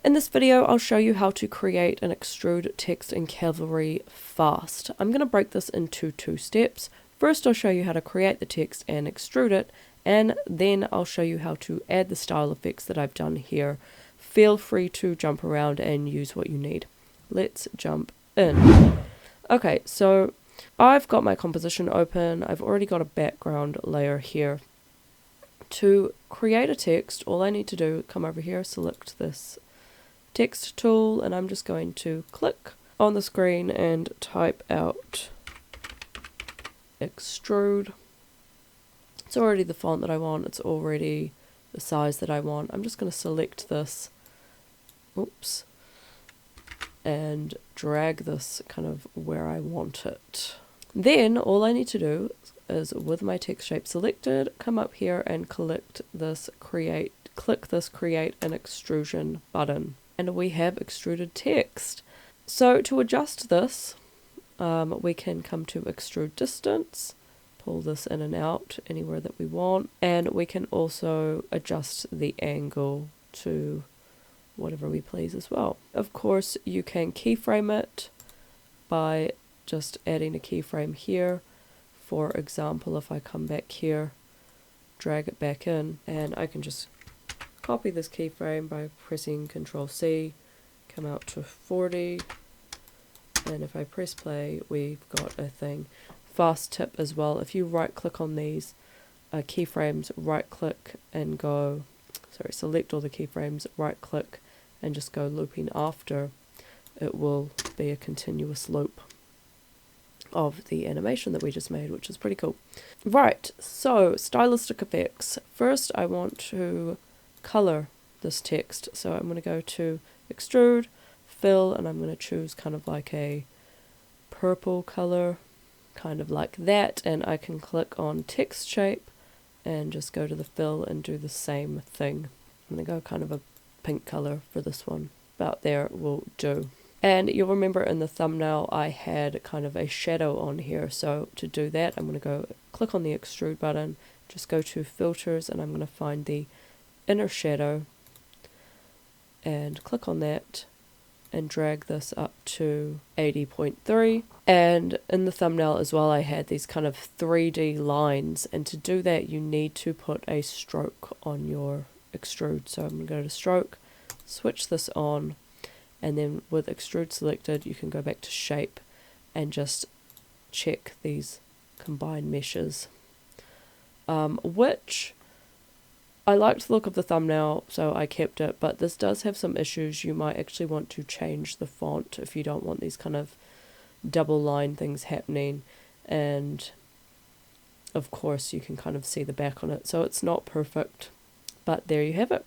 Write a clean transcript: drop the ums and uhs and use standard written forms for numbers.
In this video, I'll show you how to create an extrude text in Cavalry fast. I'm going to break this into two steps. First, I'll show you how to create the text and extrude it, and then I'll show you how to add the style effects that I've done here. Feel free to jump around and use what you need. Let's jump in. Okay, so I've got my composition open. I've already got a background layer here. To create a text, all I need to do, come over here, select this text tool, and I'm just going to click on the screen and type out extrude. It's already the font that I want, it's already the size that I want. I'm just going to select this, oops, and drag this kind of where I want it. Then all I need to do is, with my text shape selected, come up here and click this create an extrusion button. And we have extruded text. So to adjust this, we can come to extrude distance, pull this in and out anywhere that we want, and we can also adjust the angle to whatever we please as well. Of course, you can keyframe it by just adding a keyframe here. For example, if I come back here, drag it back in, and I can just copy this keyframe by pressing Ctrl+C, come out to 40, and if I press play, we've got a thing. Fast tip as well, if you right click on these keyframes, right click and go, select all the keyframes, right click and just go looping after, it will be a continuous loop of the animation that we just made, which is pretty cool. Right, so stylistic effects. First I want to color this text, so I'm going to go to extrude, fill, and I'm going to choose kind of like a purple color, kind of like that, and I can click on text shape and just go to the fill and do the same thing. I'm going to go kind of a pink color for this one, about there will do. And you'll remember in the thumbnail I had kind of a shadow on here, so to do that I'm going to go click on the extrude button, just go to filters, and I'm going to find the inner shadow and click on that and drag this up to 80.3. And in the thumbnail as well I had these kind of 3D lines, and to do that you need to put a stroke on your extrude. So I'm going to go to stroke, switch this on, and then with extrude selected you can go back to shape and just check these combine meshes, which I liked the look of the thumbnail, so I kept it, but this does have some issues. You might actually want to change the font if you don't want these kind of double line things happening, and of course you can kind of see the back on it, so it's not perfect, but there you have it.